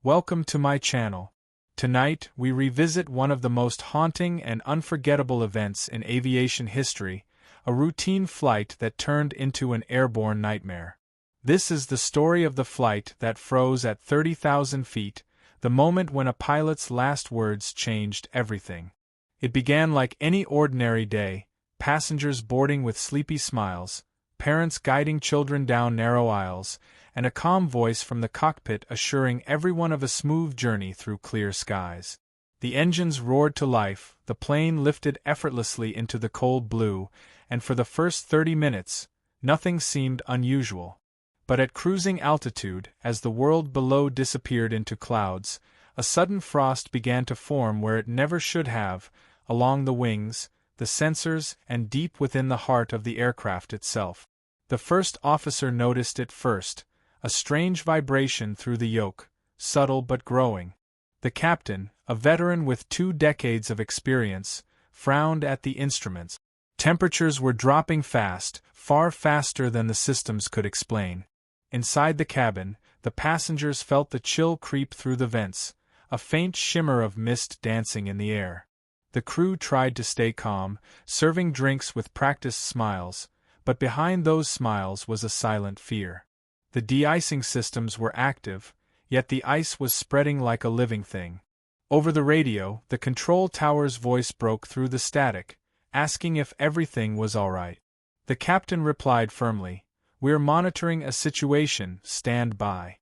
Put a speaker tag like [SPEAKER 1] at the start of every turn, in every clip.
[SPEAKER 1] Welcome to my channel. Tonight, we revisit one of the most haunting and unforgettable events in aviation history, a routine flight that turned into an airborne nightmare. This is the story of the flight that froze at 30,000 feet, the moment when a pilot's last words changed everything. It began like any ordinary day, passengers boarding with sleepy smiles, parents guiding children down narrow aisles, and a calm voice from the cockpit assuring everyone of a smooth journey through clear skies. The engines roared to life, the plane lifted effortlessly into the cold blue, and for the first 30 minutes, nothing seemed unusual. But at cruising altitude, as the world below disappeared into clouds, a sudden frost began to form where it never should have, along the wings, the sensors, and deep within the heart of the aircraft itself. The first officer noticed it first, a strange vibration through the yoke, subtle but growing. The captain, a veteran with 2 decades of experience, frowned at the instruments. Temperatures were dropping fast, far faster than the systems could explain. Inside the cabin, the passengers felt the chill creep through the vents, a faint shimmer of mist dancing in the air. The crew tried to stay calm, serving drinks with practiced smiles, but behind those smiles was a silent fear. The de-icing systems were active, yet the ice was spreading like a living thing. Over the radio, the control tower's voice broke through the static, asking if everything was all right. The captain replied firmly, "We're monitoring a situation, stand by."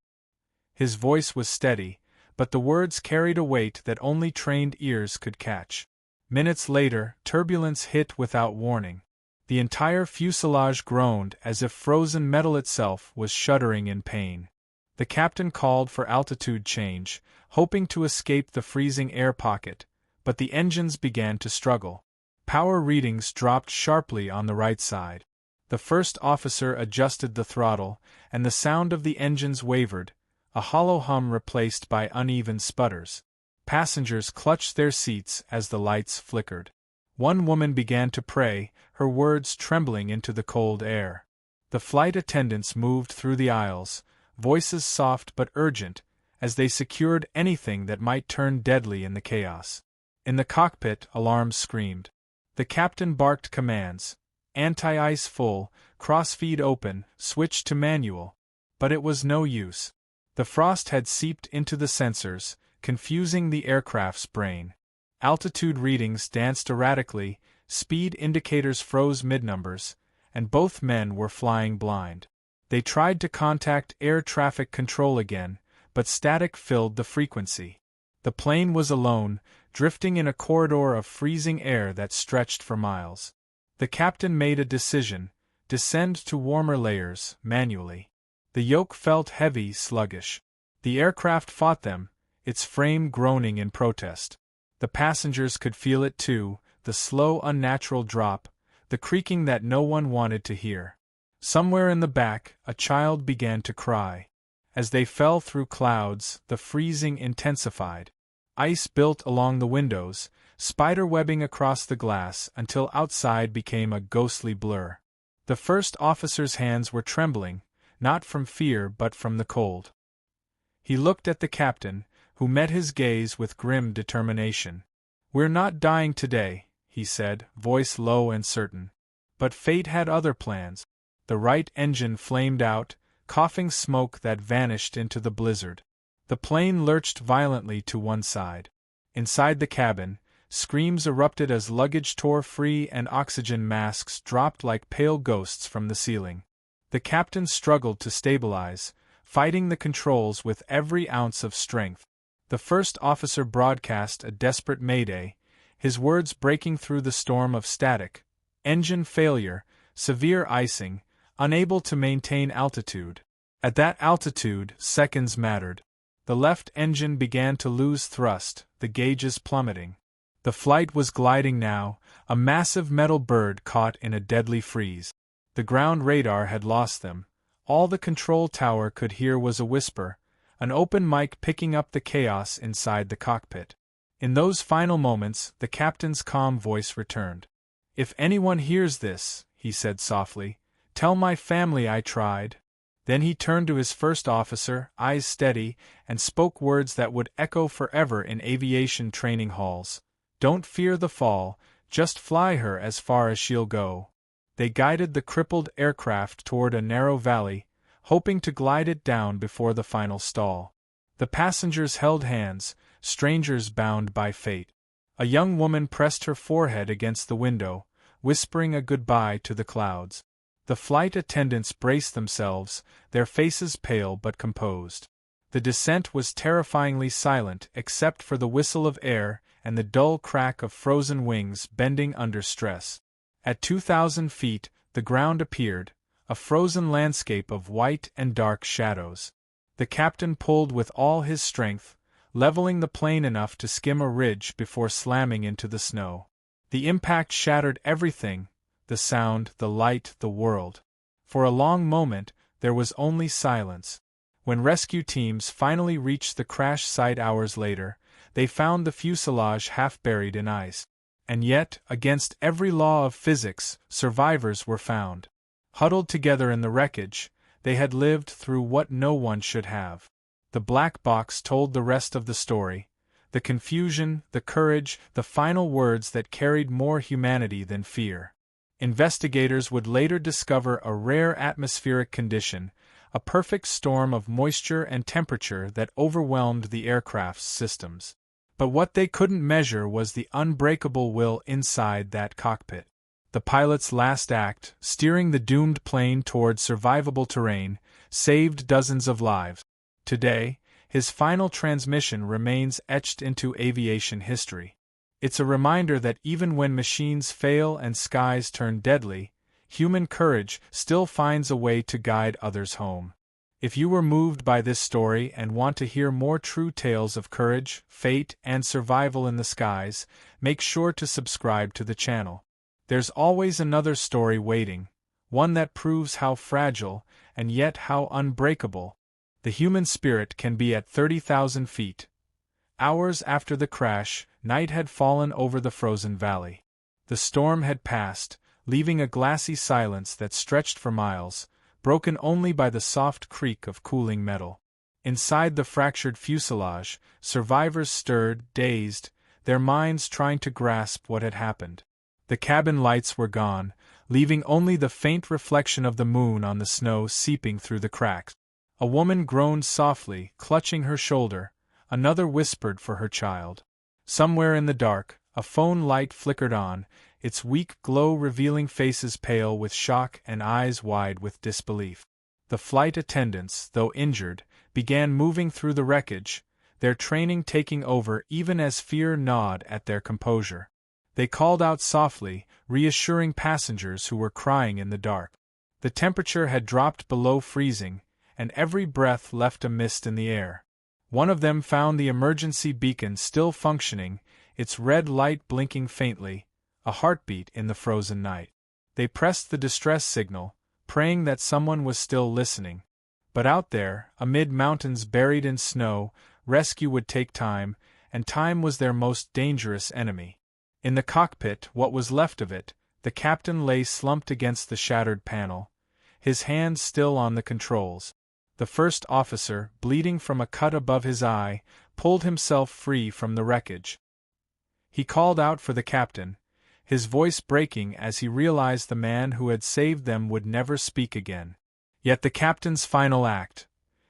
[SPEAKER 1] His voice was steady, but the words carried a weight that only trained ears could catch. Minutes later, turbulence hit without warning. The entire fuselage groaned as if frozen metal itself was shuddering in pain. The captain called for altitude change, hoping to escape the freezing air pocket, but the engines began to struggle. Power readings dropped sharply on the right side. The first officer adjusted the throttle, and the sound of the engines wavered, a hollow hum replaced by uneven sputters. Passengers clutched their seats as the lights flickered. One woman began to pray, her words trembling into the cold air. The flight attendants moved through the aisles, voices soft but urgent, as they secured anything that might turn deadly in the chaos. In the cockpit, alarms screamed. The captain barked commands: anti-ice full, crossfeed open, switch to manual. But it was no use. The frost had seeped into the sensors, confusing the aircraft's brain. Altitude readings danced erratically, speed indicators froze mid-numbers, and both men were flying blind. They tried to contact air traffic control again, but static filled the frequency. The plane was alone, drifting in a corridor of freezing air that stretched for miles. The captain made a decision: descend to warmer layers, manually. The yoke felt heavy, sluggish. The aircraft fought them, its frame groaning in protest. The passengers could feel it too, the slow, unnatural drop, the creaking that no one wanted to hear. Somewhere in the back, a child began to cry. As they fell through clouds, the freezing intensified. Ice built along the windows, spider-webbing across the glass until outside became a ghostly blur. The first officer's hands were trembling, not from fear but from the cold. He looked at the captain, who met his gaze with grim determination. "We're not dying today," he said, voice low and certain. But fate had other plans. The right engine flamed out, coughing smoke that vanished into the blizzard. The plane lurched violently to one side. Inside the cabin, screams erupted as luggage tore free and oxygen masks dropped like pale ghosts from the ceiling. The captain struggled to stabilize, fighting the controls with every ounce of strength. The first officer broadcast a desperate mayday, his words breaking through the storm of static: engine failure, severe icing, unable to maintain altitude. At that altitude, seconds mattered. The left engine began to lose thrust, the gauges plummeting. The flight was gliding now, a massive metal bird caught in a deadly freeze. The ground radar had lost them. All the control tower could hear was a whisper, an open mic picking up the chaos inside the cockpit. In those final moments, the captain's calm voice returned. "If anyone hears this," he said softly, "tell my family I tried." Then he turned to his first officer, eyes steady, and spoke words that would echo forever in aviation training halls. "Don't fear the fall, just fly her as far as she'll go." They guided the crippled aircraft toward a narrow valley, hoping to glide it down before the final stall. The passengers held hands, strangers bound by fate. A young woman pressed her forehead against the window, whispering a goodbye to the clouds. The flight attendants braced themselves, their faces pale but composed. The descent was terrifyingly silent except for the whistle of air and the dull crack of frozen wings bending under stress. At 2,000 feet, the ground appeared, a frozen landscape of white and dark shadows. The captain pulled with all his strength, leveling the plane enough to skim a ridge before slamming into the snow. The impact shattered everything, the sound, the light, the world. For a long moment, there was only silence. When rescue teams finally reached the crash site hours later, they found the fuselage half buried in ice. And yet, against every law of physics, survivors were found. Huddled together in the wreckage, they had lived through what no one should have. The black box told the rest of the story. The confusion, the courage, the final words that carried more humanity than fear. Investigators would later discover a rare atmospheric condition, a perfect storm of moisture and temperature that overwhelmed the aircraft's systems. But what they couldn't measure was the unbreakable will inside that cockpit. The pilot's last act, steering the doomed plane toward survivable terrain, saved dozens of lives. Today, his final transmission remains etched into aviation history. It's a reminder that even when machines fail and skies turn deadly, human courage still finds a way to guide others home. If you were moved by this story and want to hear more true tales of courage, fate, and survival in the skies, make sure to subscribe to the channel. There's always another story waiting, one that proves how fragile, and yet how unbreakable, the human spirit can be at 30,000 feet. Hours after the crash, night had fallen over the frozen valley. The storm had passed, leaving a glassy silence that stretched for miles, broken only by the soft creak of cooling metal. Inside the fractured fuselage, survivors stirred, dazed, their minds trying to grasp what had happened. The cabin lights were gone, leaving only the faint reflection of the moon on the snow seeping through the cracks. A woman groaned softly, clutching her shoulder. Another whispered for her child. Somewhere in the dark, a phone light flickered on, its weak glow revealing faces pale with shock and eyes wide with disbelief. The flight attendants, though injured, began moving through the wreckage, their training taking over even as fear gnawed at their composure. They called out softly, reassuring passengers who were crying in the dark. The temperature had dropped below freezing, and every breath left a mist in the air. One of them found the emergency beacon still functioning, its red light blinking faintly, a heartbeat in the frozen night. They pressed the distress signal, praying that someone was still listening. But out there, amid mountains buried in snow, rescue would take time, and time was their most dangerous enemy. In the cockpit, what was left of it, the captain lay slumped against the shattered panel, his hands still on the controls. The first officer, bleeding from a cut above his eye, pulled himself free from the wreckage. He called out for the captain, his voice breaking as he realized the man who had saved them would never speak again. Yet the captain's final act,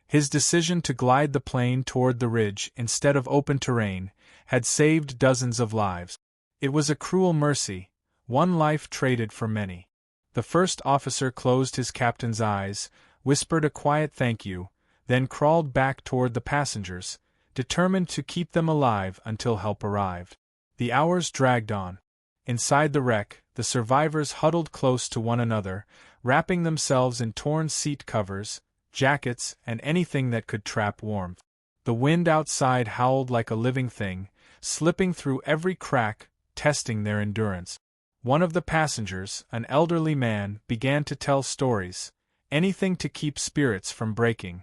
[SPEAKER 1] his decision to glide the plane toward the ridge instead of open terrain, had saved dozens of lives. It was a cruel mercy, one life traded for many. The first officer closed his captain's eyes, whispered a quiet thank you, then crawled back toward the passengers, determined to keep them alive until help arrived. The hours dragged on. Inside the wreck, the survivors huddled close to one another, wrapping themselves in torn seat covers, jackets, and anything that could trap warmth. The wind outside howled like a living thing, slipping through every crack, testing their endurance. One of the passengers, an elderly man, began to tell stories, anything to keep spirits from breaking.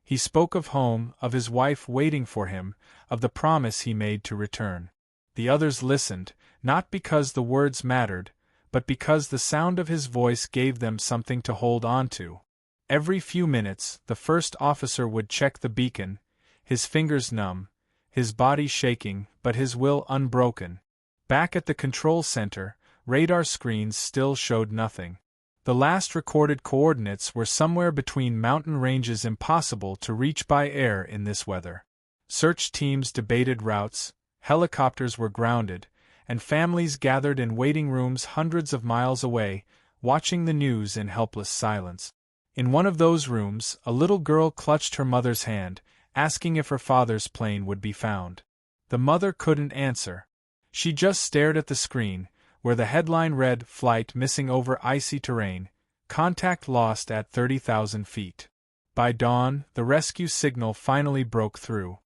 [SPEAKER 1] He spoke of home, of his wife waiting for him, of the promise he made to return. The others listened, not because the words mattered, but because the sound of his voice gave them something to hold on to. Every few minutes, the first officer would check the beacon, his fingers numb, his body shaking, but his will unbroken. Back at the control center, radar screens still showed nothing. The last recorded coordinates were somewhere between mountain ranges impossible to reach by air in this weather. Search teams debated routes, helicopters were grounded, and families gathered in waiting rooms hundreds of miles away, watching the news in helpless silence. In one of those rooms, a little girl clutched her mother's hand, asking if her father's plane would be found. The mother couldn't answer. She just stared at the screen, where the headline read, "Flight missing over icy terrain, contact lost at 30,000 feet." By dawn, the rescue signal finally broke through.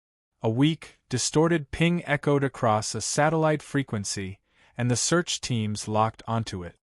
[SPEAKER 1] A weak, distorted ping echoed across a satellite frequency, and the search teams locked onto it.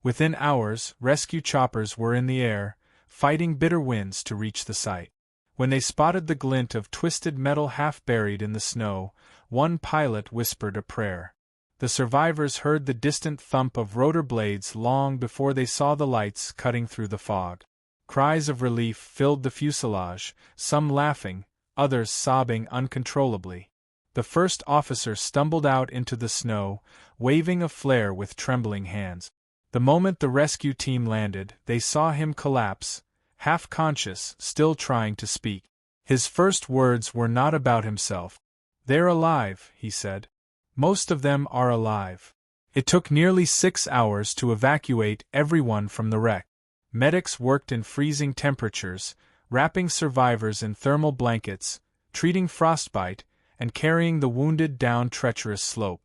[SPEAKER 1] Within hours, rescue choppers were in the air, fighting bitter winds to reach the site. When they spotted the glint of twisted metal half buried in the snow, one pilot whispered a prayer. The survivors heard the distant thump of rotor blades long before they saw the lights cutting through the fog. Cries of relief filled the fuselage, some laughing, others sobbing uncontrollably. The first officer stumbled out into the snow, waving a flare with trembling hands. The moment the rescue team landed, they saw him collapse, half-conscious, still trying to speak. His first words were not about himself. "They're alive," he said. "Most of them are alive." It took nearly 6 hours to evacuate everyone from the wreck. Medics worked in freezing temperatures, wrapping survivors in thermal blankets, treating frostbite, and carrying the wounded down treacherous slope.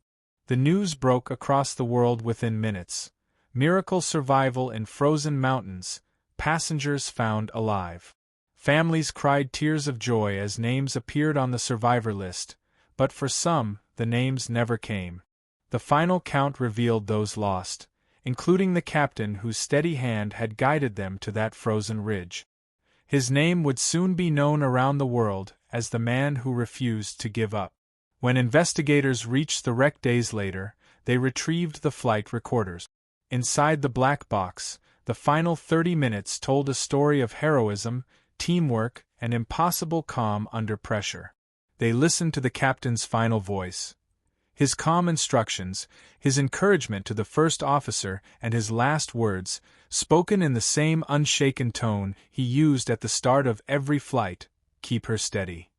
[SPEAKER 1] The news broke across the world within minutes. Miracle survival in frozen mountains, passengers found alive. Families cried tears of joy as names appeared on the survivor list, but for some, the names never came. The final count revealed those lost, including the captain whose steady hand had guided them to that frozen ridge. His name would soon be known around the world as the man who refused to give up. When investigators reached the wreck days later, they retrieved the flight recorders. Inside the black box, the final 30 minutes told a story of heroism, teamwork, and impossible calm under pressure. They listened to the captain's final voice. His calm instructions, his encouragement to the first officer, and his last words, spoken in the same unshaken tone he used at the start of every flight, "Keep her steady."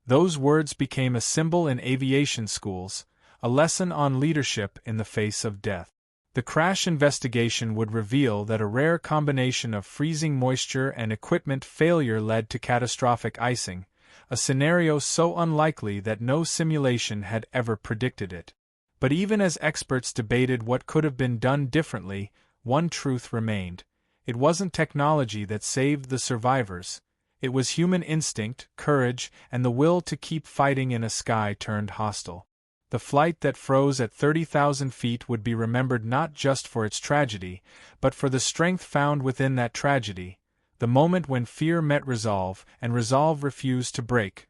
[SPEAKER 1] Those words became a symbol in aviation schools, a lesson on leadership in the face of death. The crash investigation would reveal that a rare combination of freezing moisture and equipment failure led to catastrophic icing, a scenario so unlikely that no simulation had ever predicted it. But even as experts debated what could have been done differently, one truth remained. It wasn't technology that saved the survivors. It was human instinct, courage, and the will to keep fighting in a sky turned hostile. The flight that froze at 30,000 feet would be remembered not just for its tragedy, but for the strength found within that tragedy, the moment when fear met resolve, and resolve refused to break.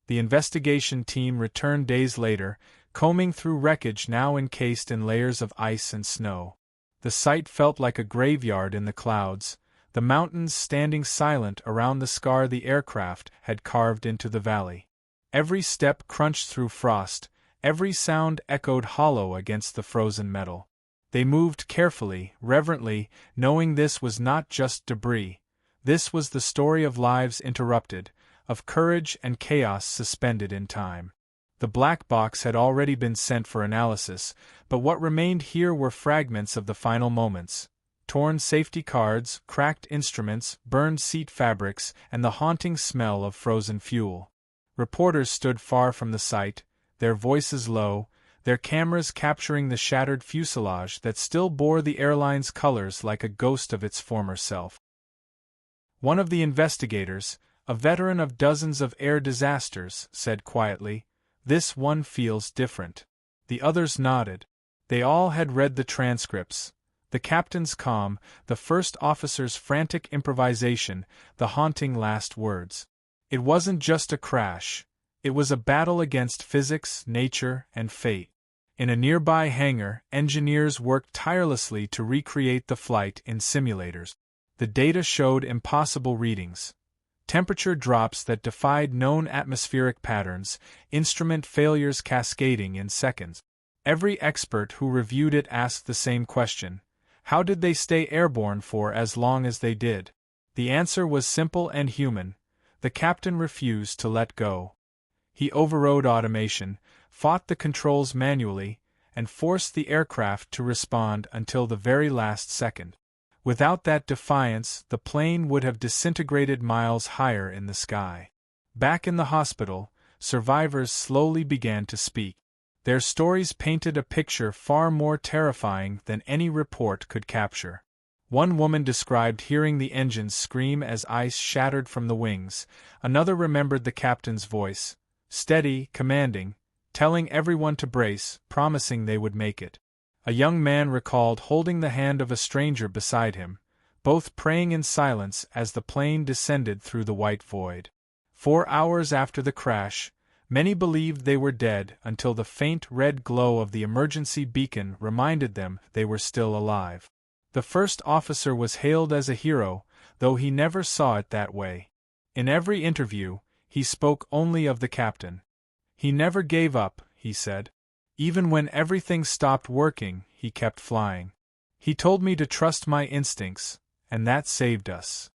[SPEAKER 1] The investigation team returned days later, combing through wreckage now encased in layers of ice and snow. The site felt like a graveyard in the clouds, the mountains standing silent around the scar the aircraft had carved into the valley. Every step crunched through frost, every sound echoed hollow against the frozen metal. They moved carefully, reverently, knowing this was not just debris. This was the story of lives interrupted, of courage and chaos suspended in time. The black box had already been sent for analysis, but what remained here were fragments of the final moments. Torn safety cards, cracked instruments, burned seat fabrics, and the haunting smell of frozen fuel. Reporters stood far from the site, their voices low, their cameras capturing the shattered fuselage that still bore the airline's colors like a ghost of its former self. One of the investigators, a veteran of dozens of air disasters, said quietly, "This one feels different." The others nodded. They all had read the transcripts. The captain's calm, the first officer's frantic improvisation, the haunting last words. It wasn't just a crash. It was a battle against physics, nature, and fate. In a nearby hangar, engineers worked tirelessly to recreate the flight in simulators. The data showed impossible readings. Temperature drops that defied known atmospheric patterns, instrument failures cascading in seconds. Every expert who reviewed it asked the same question: how did they stay airborne for as long as they did? The answer was simple and human: the captain refused to let go. He overrode automation, fought the controls manually, and forced the aircraft to respond until the very last second. Without that defiance, the plane would have disintegrated miles higher in the sky. Back in the hospital, survivors slowly began to speak. Their stories painted a picture far more terrifying than any report could capture. One woman described hearing the engines scream as ice shattered from the wings. Another remembered the captain's voice, steady, commanding, telling everyone to brace, promising they would make it. A young man recalled holding the hand of a stranger beside him, both praying in silence as the plane descended through the white void. 4 hours after the crash, many believed they were dead until the faint red glow of the emergency beacon reminded them they were still alive. The first officer was hailed as a hero, though he never saw it that way. In every interview, he spoke only of the captain. He never gave up, he said. Even when everything stopped working, he kept flying. He told me to trust my instincts, and that saved us.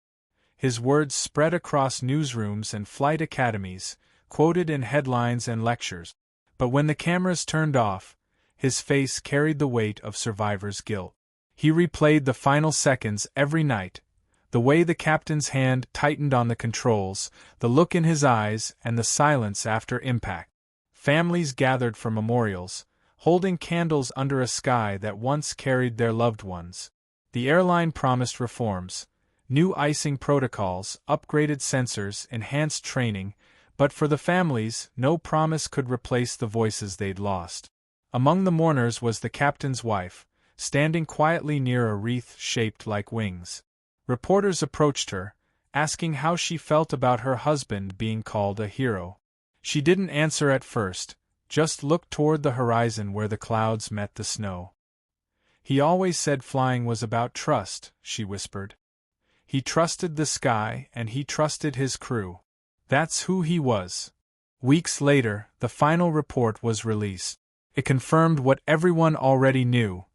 [SPEAKER 1] His words spread across newsrooms and flight academies, quoted in headlines and lectures. But when the cameras turned off, his face carried the weight of survivors' guilt. He replayed the final seconds every night, the way the captain's hand tightened on the controls, the look in his eyes, and the silence after impact. Families gathered for memorials, holding candles under a sky that once carried their loved ones. The airline promised reforms: new icing protocols, upgraded sensors, enhanced training, but for the families, no promise could replace the voices they'd lost. Among the mourners was the captain's wife, standing quietly near a wreath shaped like wings. Reporters approached her, asking how she felt about her husband being called a hero. She didn't answer at first, just looked toward the horizon where the clouds met the snow. He always said flying was about trust, she whispered. He trusted the sky and he trusted his crew. That's who he was. Weeks later, the final report was released. It confirmed what everyone already knew.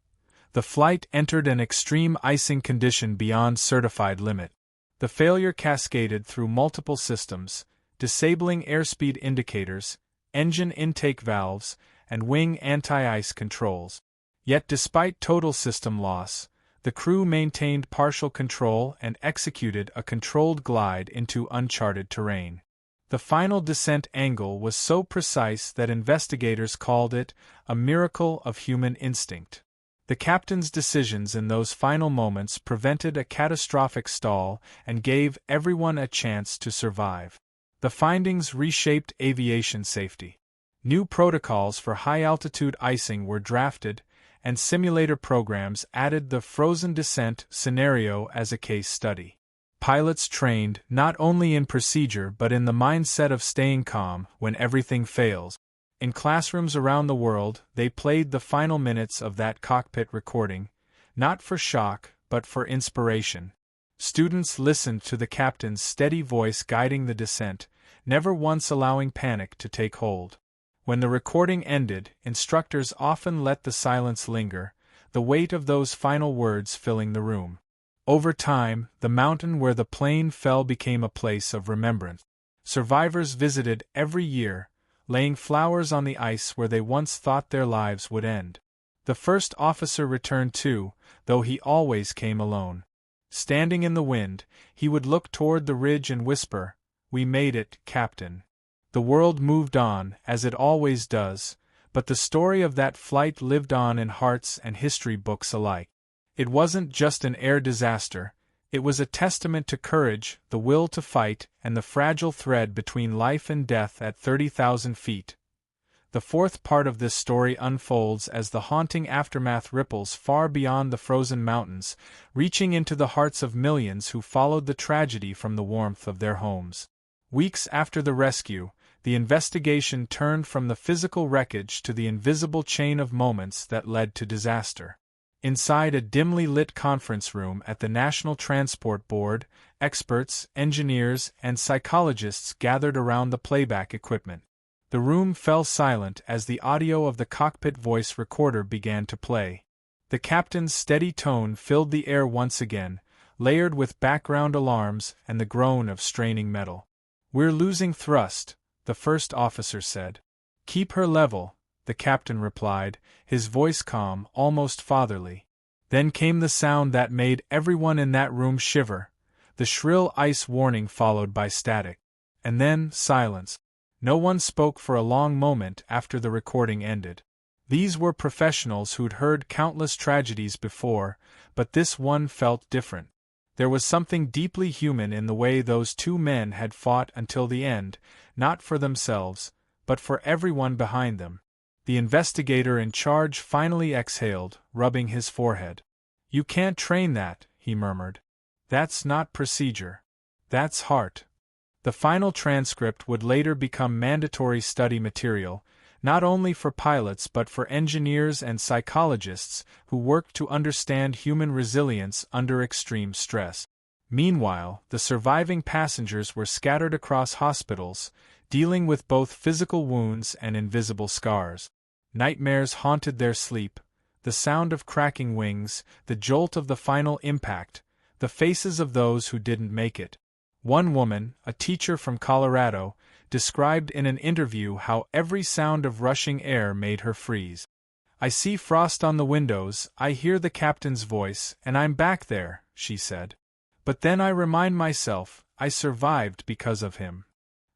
[SPEAKER 1] The flight entered an extreme icing condition beyond certified limit. The failure cascaded through multiple systems, disabling airspeed indicators, engine intake valves, and wing anti-ice controls. Yet despite total system loss, the crew maintained partial control and executed a controlled glide into uncharted terrain. The final descent angle was so precise that investigators called it a miracle of human instinct. The captain's decisions in those final moments prevented a catastrophic stall and gave everyone a chance to survive. The findings reshaped aviation safety. New protocols for high-altitude icing were drafted, and simulator programs added the frozen descent scenario as a case study. Pilots trained not only in procedure but in the mindset of staying calm when everything fails. In classrooms around the world, they played the final minutes of that cockpit recording, not for shock but for inspiration. Students listened to the captain's steady voice guiding the descent, never once allowing panic to take hold. When the recording ended, instructors often let the silence linger, the weight of those final words filling the room. Over time, the mountain where the plane fell became a place of remembrance. Survivors visited every year, laying flowers on the ice where they once thought their lives would end. The first officer returned too, though he always came alone. Standing in the wind, he would look toward the ridge and whisper, "We made it, Captain." The world moved on, as it always does, but the story of that flight lived on in hearts and history books alike. It wasn't just an air disaster, it was a testament to courage, the will to fight, and the fragile thread between life and death at 30,000 feet. The fourth part of this story unfolds as the haunting aftermath ripples far beyond the frozen mountains, reaching into the hearts of millions who followed the tragedy from the warmth of their homes. Weeks after the rescue, the investigation turned from the physical wreckage to the invisible chain of moments that led to disaster. Inside a dimly lit conference room at the National Transport Board, experts, engineers, and psychologists gathered around the playback equipment. The room fell silent as the audio of the cockpit voice recorder began to play. The captain's steady tone filled the air once again, layered with background alarms and the groan of straining metal. "We're losing thrust," the first officer said. "Keep her level," the captain replied, his voice calm, almost fatherly. Then came the sound that made everyone in that room shiver, the shrill ice warning followed by static. And then, silence. No one spoke for a long moment after the recording ended. These were professionals who'd heard countless tragedies before, but this one felt different. There was something deeply human in the way those two men had fought until the end, not for themselves, but for everyone behind them. The investigator in charge finally exhaled, rubbing his forehead. "You can't train that," he murmured. "That's not procedure. That's heart." The final transcript would later become mandatory study material, not only for pilots but for engineers and psychologists who worked to understand human resilience under extreme stress. Meanwhile, the surviving passengers were scattered across hospitals, dealing with both physical wounds and invisible scars. Nightmares haunted their sleep, the sound of cracking wings, the jolt of the final impact, the faces of those who didn't make it. One woman, a teacher from Colorado, described in an interview how every sound of rushing air made her freeze. "I see frost on the windows, I hear the captain's voice, and I'm back there," she said. "But then I remind myself, I survived because of him."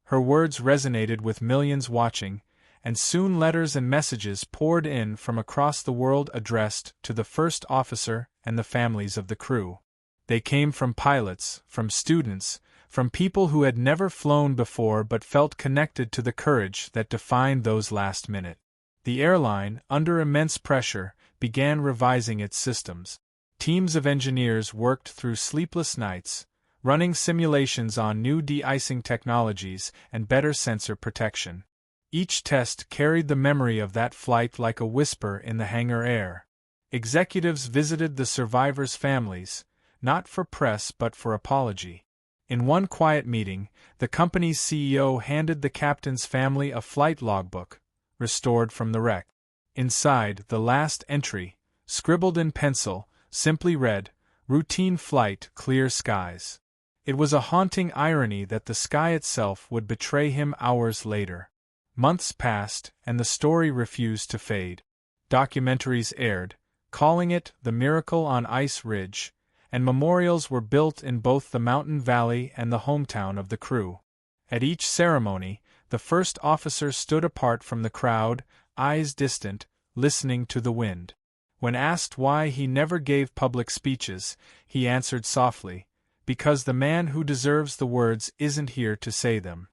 [SPEAKER 1] Her words resonated with millions watching, and soon letters and messages poured in from across the world addressed to the first officer and the families of the crew. They came from pilots, from students, from people who had never flown before but felt connected to the courage that defined those last minutes. The airline, under immense pressure, began revising its systems. Teams of engineers worked through sleepless nights, running simulations on new de-icing technologies and better sensor protection. Each test carried the memory of that flight like a whisper in the hangar air. Executives visited the survivors' families, not for press but for apology. In one quiet meeting, the company's CEO handed the captain's family a flight logbook, restored from the wreck. Inside, the last entry, scribbled in pencil, simply read, "Routine flight, clear skies." It was a haunting irony that the sky itself would betray him hours later. Months passed, and the story refused to fade. Documentaries aired, calling it The Miracle on Ice Ridge, and memorials were built in both the mountain valley and the hometown of the crew. At each ceremony, the first officer stood apart from the crowd, eyes distant, listening to the wind. When asked why he never gave public speeches, he answered softly, "Because the man who deserves the words isn't here to say them."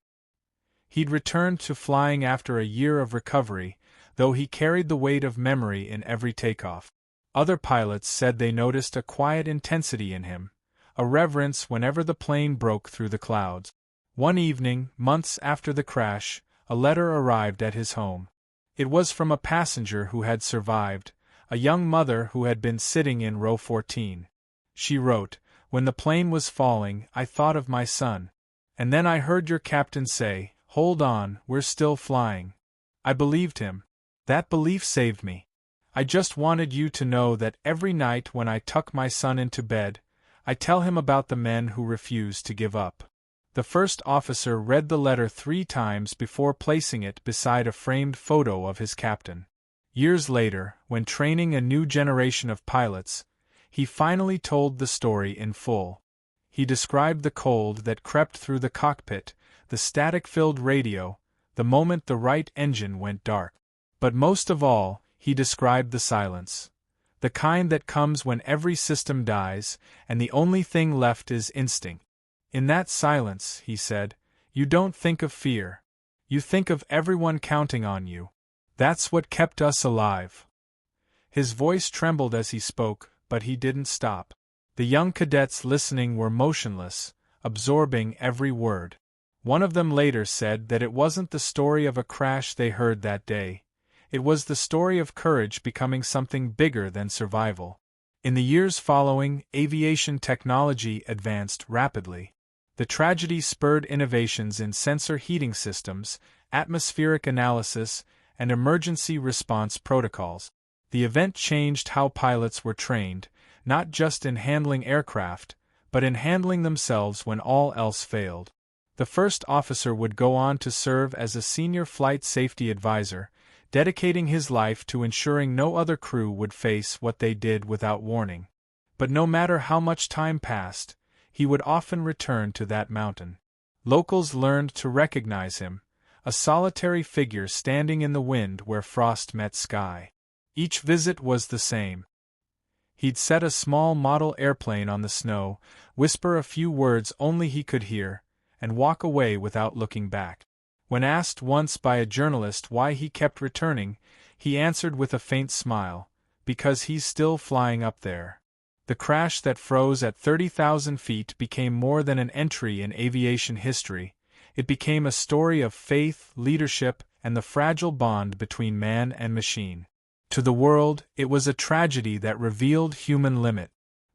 [SPEAKER 1] He'd returned to flying after a year of recovery, though he carried the weight of memory in every takeoff. Other pilots said they noticed a quiet intensity in him, a reverence whenever the plane broke through the clouds. One evening, months after the crash, a letter arrived at his home. It was from a passenger who had survived, a young mother who had been sitting in row 14. She wrote, "When the plane was falling, I thought of my son. And then I heard your captain say, 'Hold on, we're still flying.' I believed him. That belief saved me. I just wanted you to know that every night when I tuck my son into bed, I tell him about the men who refuse to give up." The first officer read the letter 3 times before placing it beside a framed photo of his captain. Years later, when training a new generation of pilots, he finally told the story in full. He described the cold that crept through the cockpit, the static-filled radio, the moment the right engine went dark. But most of all, he described the silence. The kind that comes when every system dies, and the only thing left is instinct. In that silence, he said, you don't think of fear. You think of everyone counting on you. That's what kept us alive. His voice trembled as he spoke, but he didn't stop. The young cadets listening were motionless, absorbing every word. One of them later said that it wasn't the story of a crash they heard that day. It was the story of courage becoming something bigger than survival. In the years following, aviation technology advanced rapidly. The tragedy spurred innovations in sensor heating systems, atmospheric analysis, and emergency response protocols. The event changed how pilots were trained, not just in handling aircraft, but in handling themselves when all else failed. The first officer would go on to serve as a senior flight safety advisor, dedicating his life to ensuring no other crew would face what they did without warning. But no matter how much time passed, he would often return to that mountain. Locals learned to recognize him, a solitary figure standing in the wind where frost met sky. Each visit was the same. He'd set a small model airplane on the snow, whisper a few words only he could hear, and walk away without looking back. When asked once by a journalist why he kept returning, he answered with a faint smile, "Because he's still flying up there." The crash that froze at 30,000 feet became more than an entry in aviation history. It became a story of faith, leadership, and the fragile bond between man and machine. To the world, it was a tragedy that revealed human limit.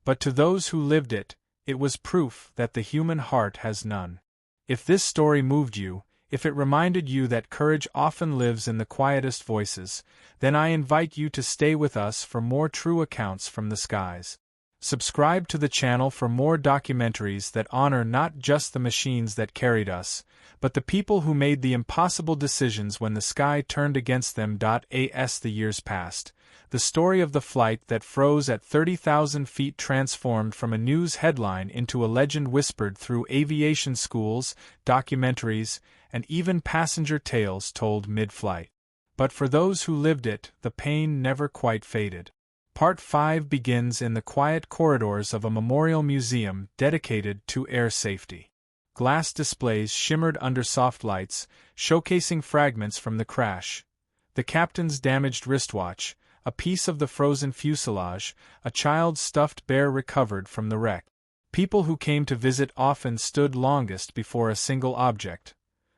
[SPEAKER 1] But to those who lived it, it was proof that the human heart has none. If this story moved you, if it reminded you that courage often lives in the quietest voices, then I invite you to stay with us for more true accounts from the skies. Subscribe to the channel for more documentaries that honor not just the machines that carried us, but the people who made the impossible decisions when the sky turned against them. As the years passed, the story of the flight that froze at 30,000 feet transformed from a news headline into a legend whispered through aviation schools, documentaries, and even passenger tales told mid-flight. But for those who lived it, the pain never quite faded. Part 5 begins in the quiet corridors of a memorial museum dedicated to air safety. Glass displays shimmered under soft lights, showcasing fragments from the crash. The captain's damaged wristwatch, a piece of the frozen fuselage, a child's stuffed bear recovered from the wreck. People who came to visit often stood longest before a single object.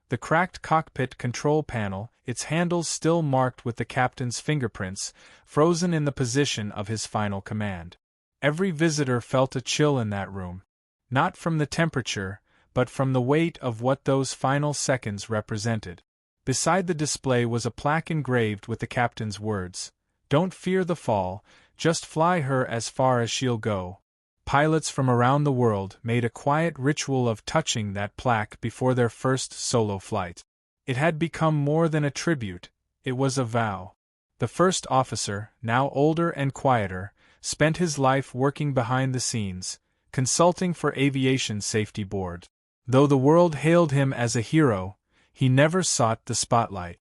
[SPEAKER 1] The cracked cockpit control panel, its handles still marked with the captain's fingerprints, frozen in the position of his final command. Every visitor felt a chill in that room. Not from the temperature, but from the weight of what those final seconds represented. Beside the display was a plaque engraved with the captain's words, "Don't fear the fall, just fly her as far as she'll go." Pilots from around the world made a quiet ritual of touching that plaque before their first solo flight. It had become more than a tribute, it was a vow. The first officer, now older and quieter, spent his life working behind the scenes, consulting for aviation safety board. Though the world hailed him as a hero, he never sought the spotlight.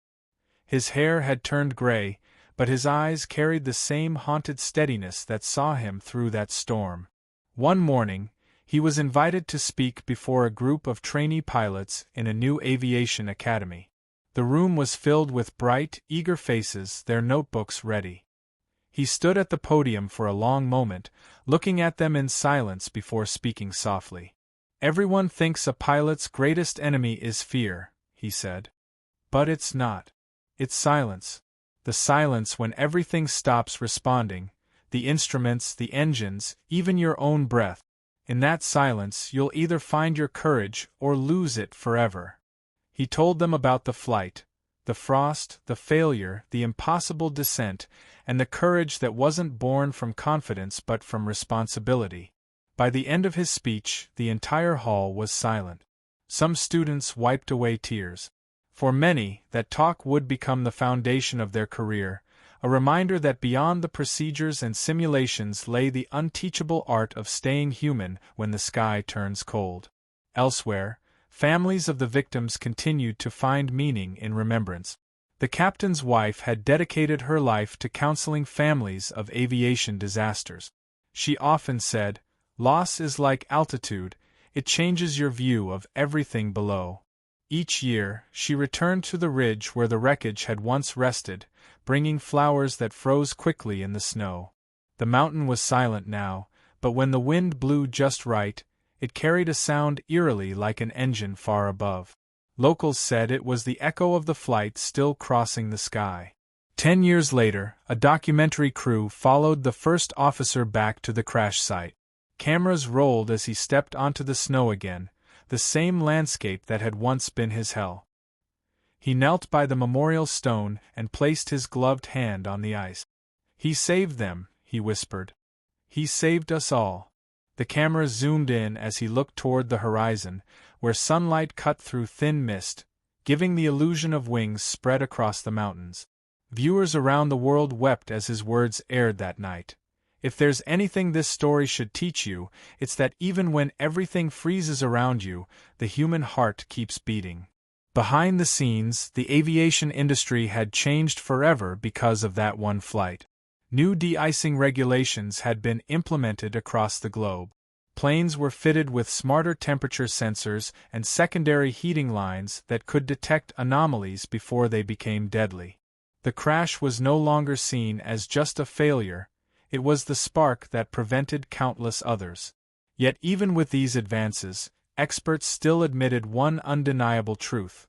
[SPEAKER 1] His hair had turned gray, but his eyes carried the same haunted steadiness that saw him through that storm. One morning, he was invited to speak before a group of trainee pilots in a new aviation academy. The room was filled with bright, eager faces, their notebooks ready. He stood at the podium for a long moment, looking at them in silence before speaking softly. "Everyone thinks a pilot's greatest enemy is fear," he said. "But it's not. It's silence. The silence when everything stops responding. The instruments, the engines, even your own breath. In that silence you'll either find your courage or lose it forever." He told them about the flight, the frost, the failure, the impossible descent, and the courage that wasn't born from confidence but from responsibility. By the end of his speech, the entire hall was silent. Some students wiped away tears. For many, that talk would become the foundation of their career, a reminder that beyond the procedures and simulations lay the unteachable art of staying human when the sky turns cold. Elsewhere, families of the victims continued to find meaning in remembrance. The captain's wife had dedicated her life to counseling families of aviation disasters. She often said, "Loss is like altitude, it changes your view of everything below." Each year, she returned to the ridge where the wreckage had once rested, bringing flowers that froze quickly in the snow. The mountain was silent now, but when the wind blew just right, it carried a sound eerily like an engine far above. Locals said it was the echo of the flight still crossing the sky. 10 years later, a documentary crew followed the first officer back to the crash site. Cameras rolled as he stepped onto the snow again, the same landscape that had once been his hell. He knelt by the memorial stone and placed his gloved hand on the ice. "He saved them," he whispered. "He saved us all." The camera zoomed in as he looked toward the horizon, where sunlight cut through thin mist, giving the illusion of wings spread across the mountains. Viewers around the world wept as his words aired that night. If there's anything this story should teach you, it's that even when everything freezes around you, the human heart keeps beating. Behind the scenes, the aviation industry had changed forever because of that one flight. New de-icing regulations had been implemented across the globe. Planes were fitted with smarter temperature sensors and secondary heating lines that could detect anomalies before they became deadly. The crash was no longer seen as just a failure, it was the spark that prevented countless others. Yet even with these advances, experts still admitted one undeniable truth.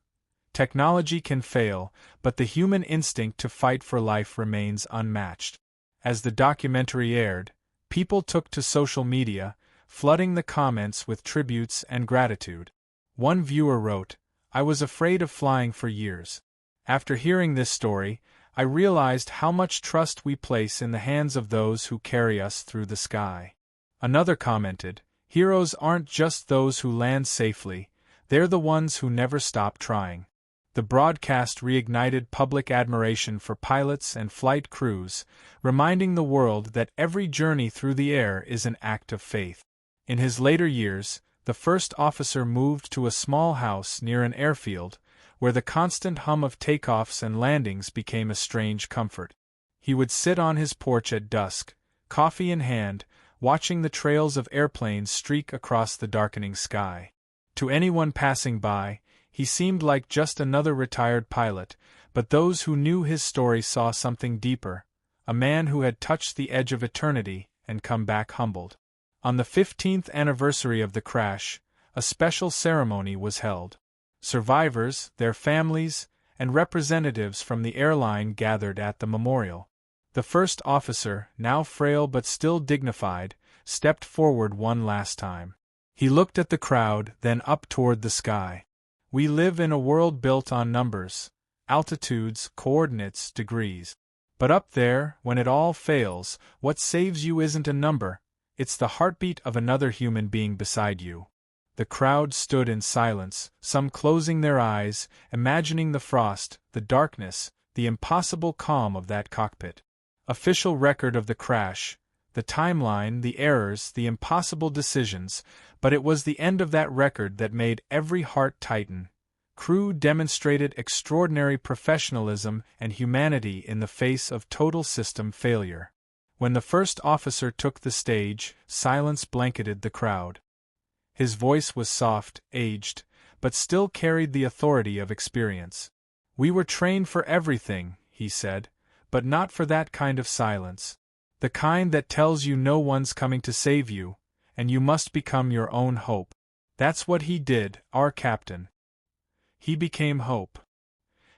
[SPEAKER 1] Technology can fail, but the human instinct to fight for life remains unmatched. As the documentary aired, people took to social media, flooding the comments with tributes and gratitude. One viewer wrote, "I was afraid of flying for years. After hearing this story, I realized how much trust we place in the hands of those who carry us through the sky." Another commented, "Heroes aren't just those who land safely, they're the ones who never stop trying." The broadcast reignited public admiration for pilots and flight crews, reminding the world that every journey through the air is an act of faith. In his later years, the first officer moved to a small house near an airfield, where the constant hum of takeoffs and landings became a strange comfort. He would sit on his porch at dusk, coffee in hand, watching the trails of airplanes streak across the darkening sky. To anyone passing by, he seemed like just another retired pilot, but those who knew his story saw something deeper, a man who had touched the edge of eternity and come back humbled. On the 15th anniversary of the crash, a special ceremony was held. Survivors, their families, and representatives from the airline gathered at the memorial. The first officer, now frail but still dignified, stepped forward one last time. He looked at the crowd, then up toward the sky. "We live in a world built on numbers, altitudes, coordinates, degrees. But up there, when it all fails, what saves you isn't a number, it's the heartbeat of another human being beside you." The crowd stood in silence, some closing their eyes, imagining the frost, the darkness, the impossible calm of that cockpit. Official record of the crash, the timeline, the errors, the impossible decisions, but it was the end of that record that made every heart tighten. Crew demonstrated extraordinary professionalism and humanity in the face of total system failure. When the first officer took the stage, silence blanketed the crowd. His voice was soft, aged, but still carried the authority of experience. "We were trained for everything," he said, "but not for that kind of silence. The kind that tells you no one's coming to save you, and you must become your own hope. That's what he did, our captain. He became hope."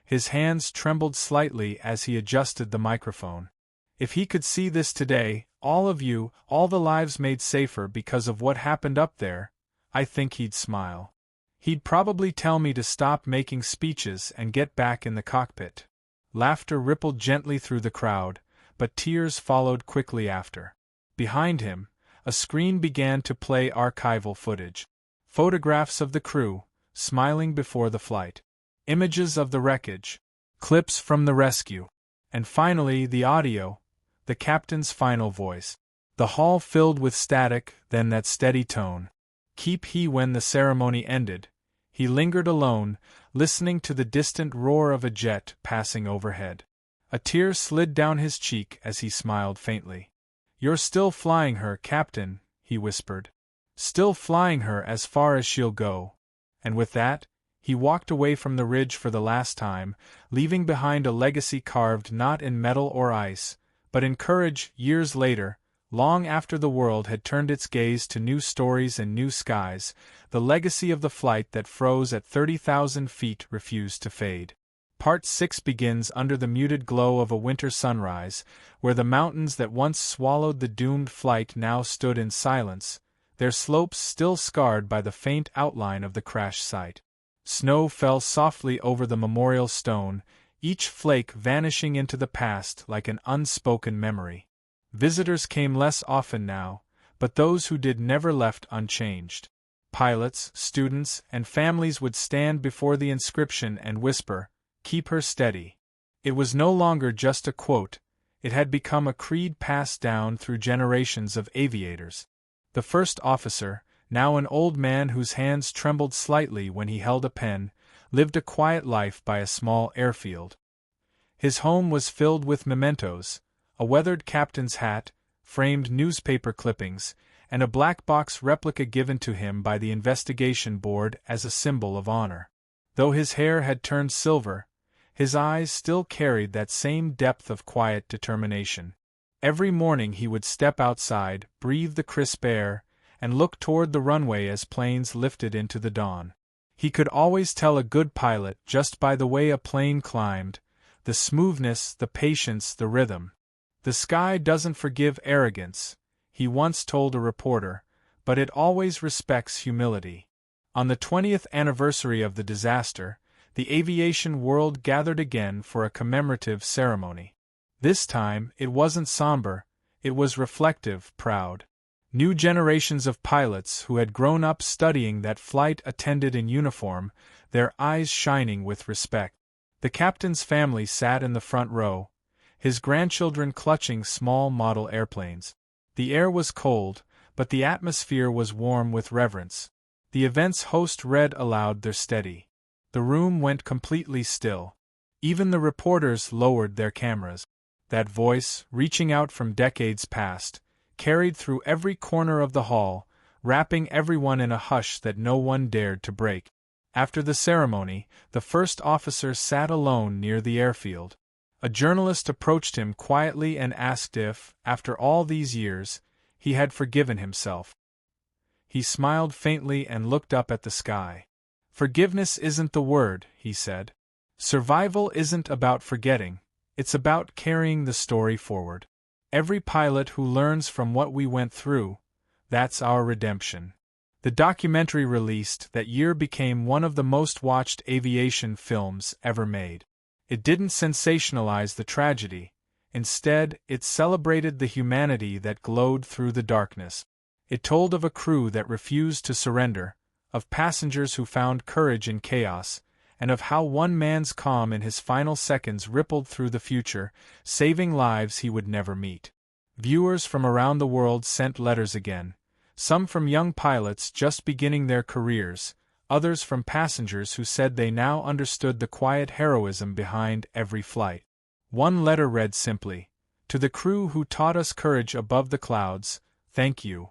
[SPEAKER 1] His hands trembled slightly as he adjusted the microphone. If he could see this today, all of you, all the lives made safer because of what happened up there, I think he'd smile. He'd probably tell me to stop making speeches and get back in the cockpit. Laughter rippled gently through the crowd, but tears followed quickly after. Behind him, a screen began to play archival footage. Photographs of the crew, smiling before the flight. Images of the wreckage. Clips from the rescue. And finally the audio, the captain's final voice. The hall filled with static, then that steady tone. When the ceremony ended, he lingered alone, listening to the distant roar of a jet passing overhead. A tear slid down his cheek as he smiled faintly. "You're still flying her, Captain," he whispered. "Still flying her as far as she'll go." And with that, he walked away from the ridge for the last time, leaving behind a legacy carved not in metal or ice, but in courage. Years later, long after the world had turned its gaze to new stories and new skies, the legacy of the flight that froze at 30,000 feet refused to fade. Part 6 begins under the muted glow of a winter sunrise, where the mountains that once swallowed the doomed flight now stood in silence, their slopes still scarred by the faint outline of the crash site. Snow fell softly over the memorial stone, each flake vanishing into the past like an unspoken memory. Visitors came less often now, but those who did never left unchanged. Pilots, students, and families would stand before the inscription and whisper, "Keep her steady." It was no longer just a quote, it had become a creed passed down through generations of aviators. The first officer, now an old man whose hands trembled slightly when he held a pen, lived a quiet life by a small airfield. His home was filled with mementos, a weathered captain's hat, framed newspaper clippings, and a black box replica given to him by the investigation board as a symbol of honor. Though his hair had turned silver, his eyes still carried that same depth of quiet determination. Every morning he would step outside, breathe the crisp air, and look toward the runway as planes lifted into the dawn. He could always tell a good pilot just by the way a plane climbed, the smoothness, the patience, the rhythm. "The sky doesn't forgive arrogance," he once told a reporter, "but it always respects humility." On the 20th anniversary of the disaster, the aviation world gathered again for a commemorative ceremony. This time, it wasn't somber, it was reflective, proud. New generations of pilots who had grown up studying that flight attended in uniform, their eyes shining with respect. The captain's family sat in the front row, his grandchildren clutching small model airplanes. The air was cold, but the atmosphere was warm with reverence. The event's host read aloud their steady. The room went completely still. Even the reporters lowered their cameras. That voice, reaching out from decades past, carried through every corner of the hall, wrapping everyone in a hush that no one dared to break. After the ceremony, the first officer sat alone near the airfield. A journalist approached him quietly and asked if, after all these years, he had forgiven himself. He smiled faintly and looked up at the sky. "Forgiveness isn't the word," he said. "Survival isn't about forgetting, it's about carrying the story forward. Every pilot who learns from what we went through, that's our redemption." The documentary released that year became one of the most watched aviation films ever made. It didn't sensationalize the tragedy, instead, it celebrated the humanity that glowed through the darkness. It told of a crew that refused to surrender, of passengers who found courage in chaos, and of how one man's calm in his final seconds rippled through the future, saving lives he would never meet. Viewers from around the world sent letters again, some from young pilots just beginning their careers, others from passengers who said they now understood the quiet heroism behind every flight. One letter read simply, "To the crew who taught us courage above the clouds, thank you."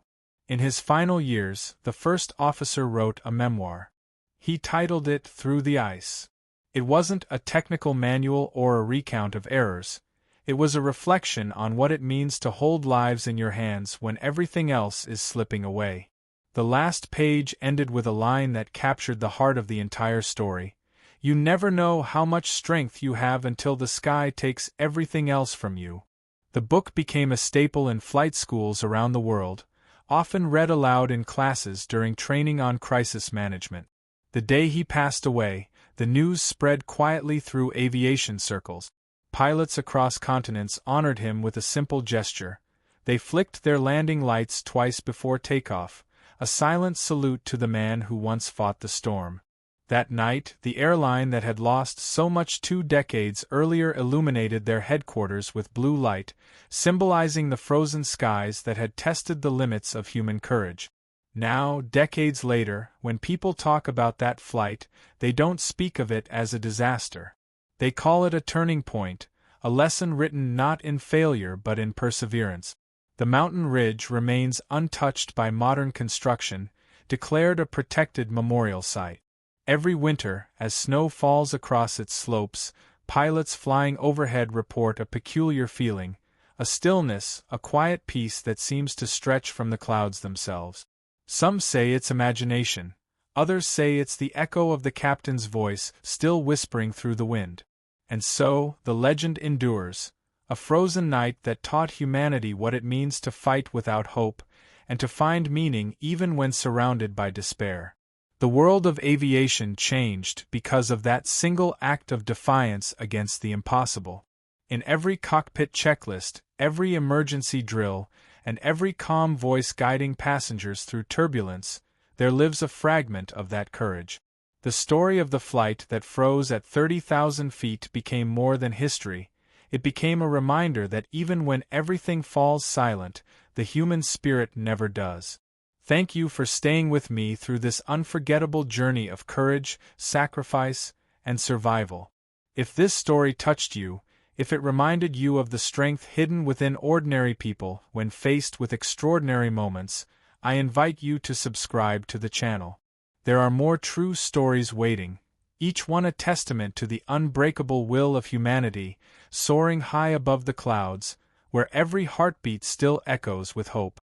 [SPEAKER 1] In his final years, the first officer wrote a memoir. He titled it Through the Ice. It wasn't a technical manual or a recount of errors. It was a reflection on what it means to hold lives in your hands when everything else is slipping away. The last page ended with a line that captured the heart of the entire story. "You never know how much strength you have until the sky takes everything else from you." The book became a staple in flight schools around the world, often read aloud in classes during training on crisis management. The day he passed away, the news spread quietly through aviation circles. Pilots across continents honored him with a simple gesture. They flicked their landing lights twice before takeoff, a silent salute to the man who once fought the storm. That night, the airline that had lost so much 2 decades earlier illuminated their headquarters with blue light, symbolizing the frozen skies that had tested the limits of human courage. Now, decades later, when people talk about that flight, they don't speak of it as a disaster. They call it a turning point, a lesson written not in failure but in perseverance. The mountain ridge remains untouched by modern construction, declared a protected memorial site. Every winter, as snow falls across its slopes, pilots flying overhead report a peculiar feeling, a stillness, a quiet peace that seems to stretch from the clouds themselves. Some say it's imagination, others say it's the echo of the captain's voice still whispering through the wind. And so, the legend endures, a frozen night that taught humanity what it means to fight without hope, and to find meaning even when surrounded by despair. The world of aviation changed because of that single act of defiance against the impossible. In every cockpit checklist, every emergency drill, and every calm voice guiding passengers through turbulence, there lives a fragment of that courage. The story of the flight that froze at 30,000 feet became more than history. It became a reminder that even when everything falls silent, the human spirit never does. Thank you for staying with me through this unforgettable journey of courage, sacrifice, and survival. If this story touched you, if it reminded you of the strength hidden within ordinary people when faced with extraordinary moments, I invite you to subscribe to the channel. There are more true stories waiting, each one a testament to the unbreakable will of humanity, soaring high above the clouds, where every heartbeat still echoes with hope.